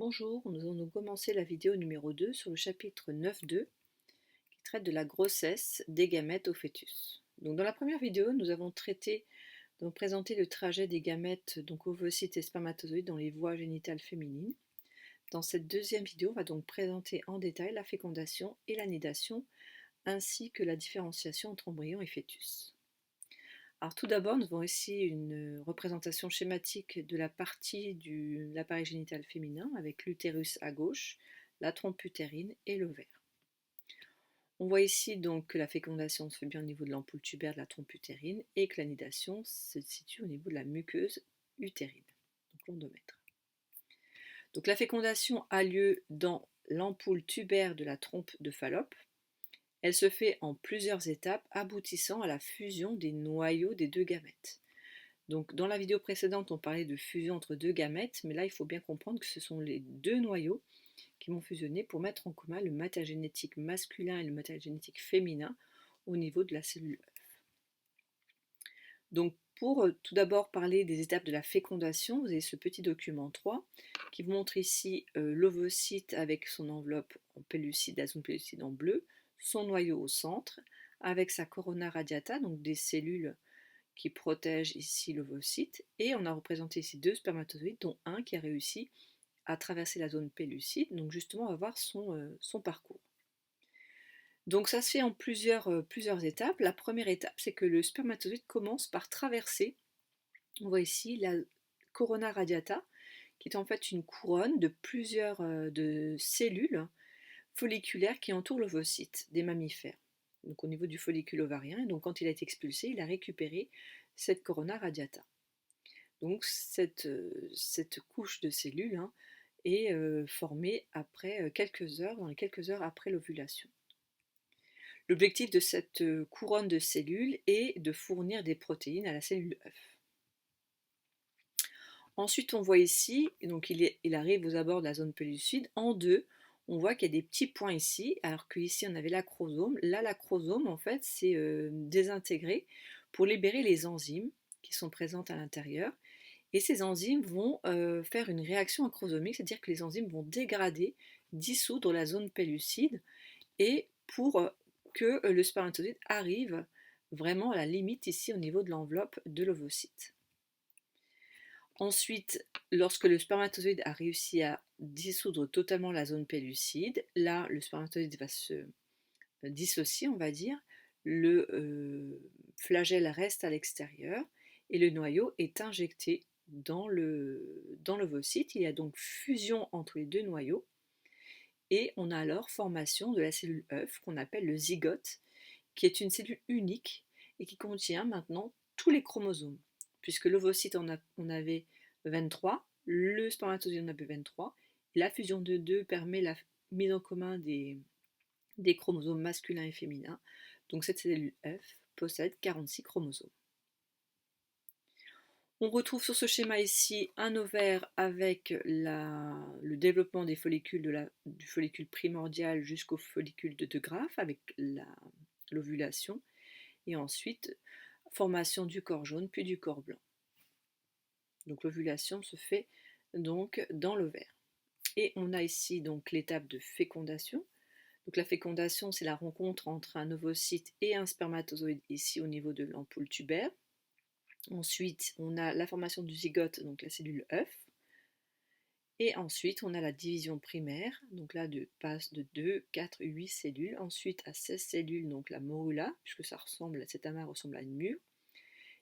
Bonjour, nous allons commencer la vidéo numéro 2 sur le chapitre 9.2 qui traite de la grossesse des gamètes au fœtus. Donc dans la première vidéo, nous avons présenté le trajet des gamètes, donc ovocytes et spermatozoïdes dans les voies génitales féminines. Dans cette deuxième vidéo, on va donc présenter en détail la fécondation et la nidation, ainsi que la différenciation entre embryon et fœtus. Alors tout d'abord, nous avons ici une représentation schématique de la partie de l'appareil génital féminin avec l'utérus à gauche, la trompe utérine et l'ovaire. On voit ici donc que la fécondation se fait bien au niveau de l'ampoule tubaire de la trompe utérine et que la nidation se situe au niveau de la muqueuse utérine, donc l'endomètre. Donc la fécondation a lieu dans l'ampoule tubaire de la trompe de Fallope. Elle se fait en plusieurs étapes aboutissant à la fusion des noyaux des deux gamètes. Donc dans la vidéo précédente, on parlait de fusion entre deux gamètes, mais là il faut bien comprendre que ce sont les deux noyaux qui vont fusionner pour mettre en commun le matériel génétique masculin et le matériel génétique féminin au niveau de la cellule œuf. Donc pour tout d'abord parler des étapes de la fécondation, vous avez ce petit document 3 qui vous montre ici l'ovocyte avec son enveloppe en pellucide, la zone pellucide en bleu, son noyau au centre, avec sa corona radiata, donc des cellules qui protègent ici l'ovocyte, et on a représenté ici deux spermatozoïdes, dont un qui a réussi à traverser la zone pellucide, donc justement on va voir son parcours. Donc ça se fait en plusieurs étapes. La première étape, c'est que le spermatozoïde commence par traverser, on voit ici la corona radiata, qui est en fait une couronne de plusieurs de cellules folliculaires qui entourent l'ovocyte des mammifères, donc au niveau du follicule ovarien. Et donc quand il a été expulsé, il a récupéré cette corona radiata. Donc cette couche de cellules est formée après dans les quelques heures après l'ovulation. L'objectif de cette couronne de cellules est de fournir des protéines à la cellule œuf. Ensuite, on voit ici, donc il arrive aux abords de la zone pellucide, en deux, on voit qu'il y a des petits points ici, alors qu'ici on avait l'acrosome. Là, l'acrosome, en fait, c'est désintégré pour libérer les enzymes qui sont présentes à l'intérieur. Et ces enzymes vont faire une réaction acrosomique, c'est-à-dire que les enzymes vont dégrader, dissoudre la zone pellucide, et pour que le spermatozoïde arrive vraiment à la limite ici au niveau de l'enveloppe de l'ovocyte. Ensuite, lorsque le spermatozoïde a réussi à dissoudre totalement la zone pellucide, là, le spermatozoïde va se dissocier, on va dire. Le flagelle reste à l'extérieur et le noyau est injecté dans l'ovocyte. Il y a donc fusion entre les deux noyaux et on a alors formation de la cellule œuf qu'on appelle le zygote, qui est une cellule unique et qui contient maintenant tous les chromosomes, puisque l'ovocyte on avait 23, le spermatozoïde en avait 23, et la fusion de deux permet la mise en commun des chromosomes masculins et féminins. Donc cette cellule œuf possède 46 chromosomes. On retrouve sur ce schéma ici un ovaire avec le développement des follicules du follicule primordial jusqu'au follicule de De Graaf avec l'ovulation et ensuite formation du corps jaune puis du corps blanc. Donc l'ovulation se fait donc dans l'ovaire. Et on a ici donc l'étape de fécondation. Donc la fécondation, c'est la rencontre entre un ovocyte et un spermatozoïde ici au niveau de l'ampoule tubaire. Ensuite, on a la formation du zygote, donc la cellule œuf. Et ensuite, on a la division primaire, donc là, passe de 2, 4, 8 cellules. Ensuite, à 16 cellules, donc la morula, puisque cet amas ressemble à une mûre.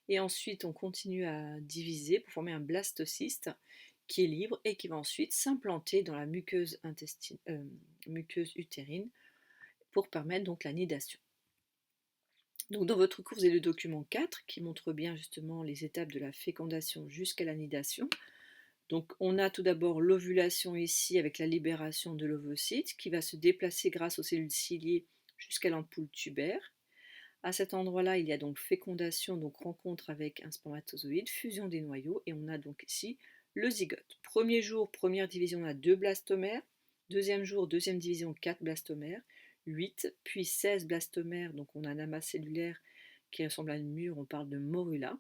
Et ensuite, on continue à diviser pour former un blastocyste qui est libre et qui va ensuite s'implanter dans la muqueuse utérine pour permettre donc la nidation. Donc dans votre cours, vous avez le document 4 qui montre bien justement les étapes de la fécondation jusqu'à la nidation. Donc on a tout d'abord l'ovulation ici avec la libération de l'ovocyte qui va se déplacer grâce aux cellules ciliées jusqu'à l'ampoule tubaire. À cet endroit-là, il y a donc fécondation, donc rencontre avec un spermatozoïde, fusion des noyaux, et on a donc ici le zygote. Premier jour, première division, on a 2 blastomères. Deuxième jour, deuxième division, 4 blastomères. 8, puis 16 blastomères, donc on a un amas cellulaire qui ressemble à une mûre, on parle de morula.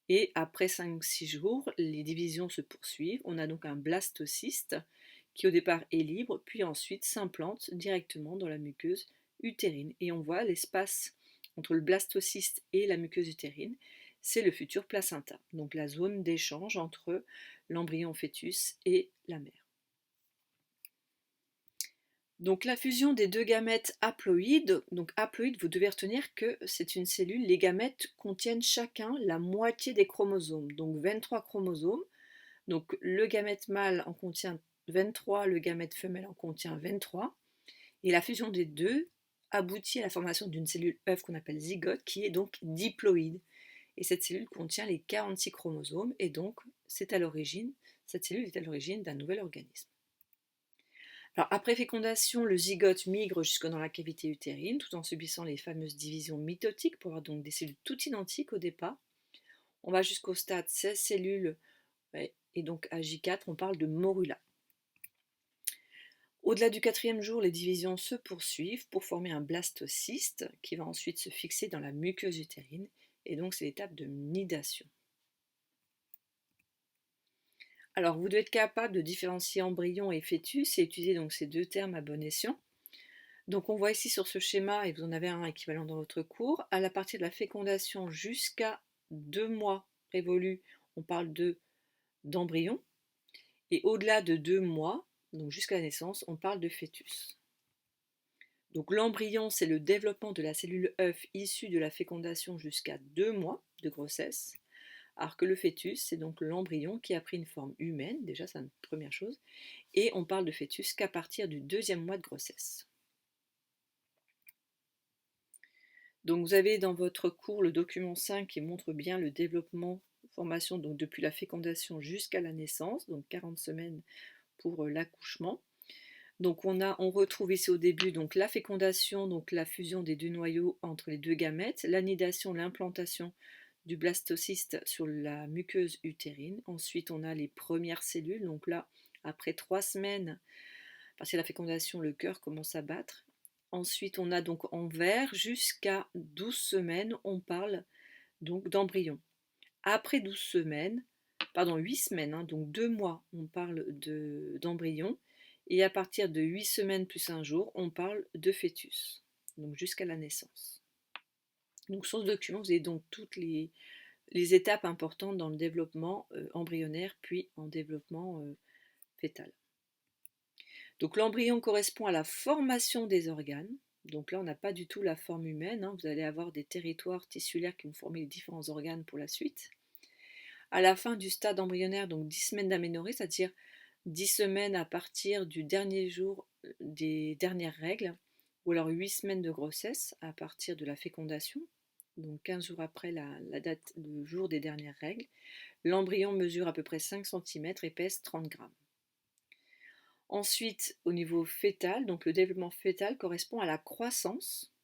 Et après 5-6 jours, les divisions se poursuivent. On a donc un blastocyste qui au départ est libre, puis ensuite s'implante directement dans la muqueuse utérine. Et on voit l'espace entre le blastocyste et la muqueuse utérine, c'est le futur placenta, donc la zone d'échange entre l'embryon fœtus et la mère. Donc la fusion des deux gamètes haploïdes, donc haploïdes, vous devez retenir que c'est une cellule, les gamètes contiennent chacun la moitié des chromosomes, donc 23 chromosomes. Donc le gamète mâle en contient 23, le gamète femelle en contient 23. Et la fusion des deux aboutit à la formation d'une cellule œuf qu'on appelle zygote, qui est donc diploïde. Et cette cellule contient les 46 chromosomes, et donc cette cellule est à l'origine d'un nouvel organisme. Alors, après fécondation, le zygote migre jusque dans la cavité utérine, tout en subissant les fameuses divisions mitotiques pour avoir donc des cellules toutes identiques au départ. On va jusqu'au stade 16 cellules, et donc à J4, on parle de morula. Au-delà du 4e jour, les divisions se poursuivent pour former un blastocyste qui va ensuite se fixer dans la muqueuse utérine, et donc c'est l'étape de nidation. Alors, vous devez être capable de différencier embryon et fœtus et utiliser donc ces deux termes à bon escient. Donc, on voit ici sur ce schéma, et vous en avez un équivalent dans votre cours, à la partie de la fécondation jusqu'à 2 mois révolus, on parle d'embryon. Et au-delà de 2 mois, donc jusqu'à la naissance, on parle de fœtus. Donc, l'embryon, c'est le développement de la cellule œuf issue de la fécondation jusqu'à 2 mois de grossesse. Alors que le fœtus, c'est donc l'embryon qui a pris une forme humaine, déjà c'est une première chose, et on parle de fœtus qu'à partir du 2e mois de grossesse. Donc vous avez dans votre cours le document 5 qui montre bien le développement, formation, donc depuis la fécondation jusqu'à la naissance, donc 40 semaines pour l'accouchement. Donc on retrouve ici au début donc la fécondation, donc la fusion des deux noyaux entre les deux gamètes, l'anidation, l'implantation du blastocyste sur la muqueuse utérine. Ensuite, on a les premières cellules. Donc là, après 3 semaines, à partir de la fécondation, le cœur commence à battre. Ensuite, on a donc en vert jusqu'à 12 semaines, on parle donc d'embryon. Après 8 semaines, donc 2 mois, on parle d'embryon. Et à partir de 8 semaines plus un jour, on parle de fœtus, donc jusqu'à la naissance. Donc sur ce document, vous avez donc toutes les étapes importantes dans le développement embryonnaire, puis en développement fœtal. Donc l'embryon correspond à la formation des organes. Donc là, on n'a pas du tout la forme humaine. Vous allez avoir des territoires tissulaires qui vont former les différents organes pour la suite. À la fin du stade embryonnaire, donc 10 semaines d'aménorrhée, c'est-à-dire 10 semaines à partir du dernier jour des dernières règles, ou alors 8 semaines de grossesse à partir de la fécondation, donc 15 jours après la date, le jour des dernières règles. L'embryon mesure à peu près 5 cm et pèse 30 grammes. Ensuite, au niveau fœtal, donc le développement fœtal correspond à la croissance,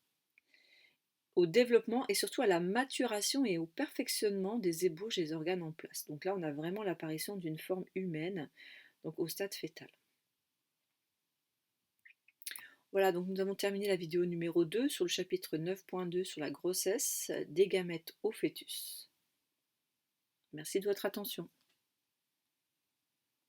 au développement et surtout à la maturation et au perfectionnement des ébauches des organes en place. Donc là, on a vraiment l'apparition d'une forme humaine, donc au stade fœtal. Voilà, donc nous avons terminé la vidéo numéro 2 sur le chapitre 9.2 sur la grossesse des gamètes au fœtus. Merci de votre attention.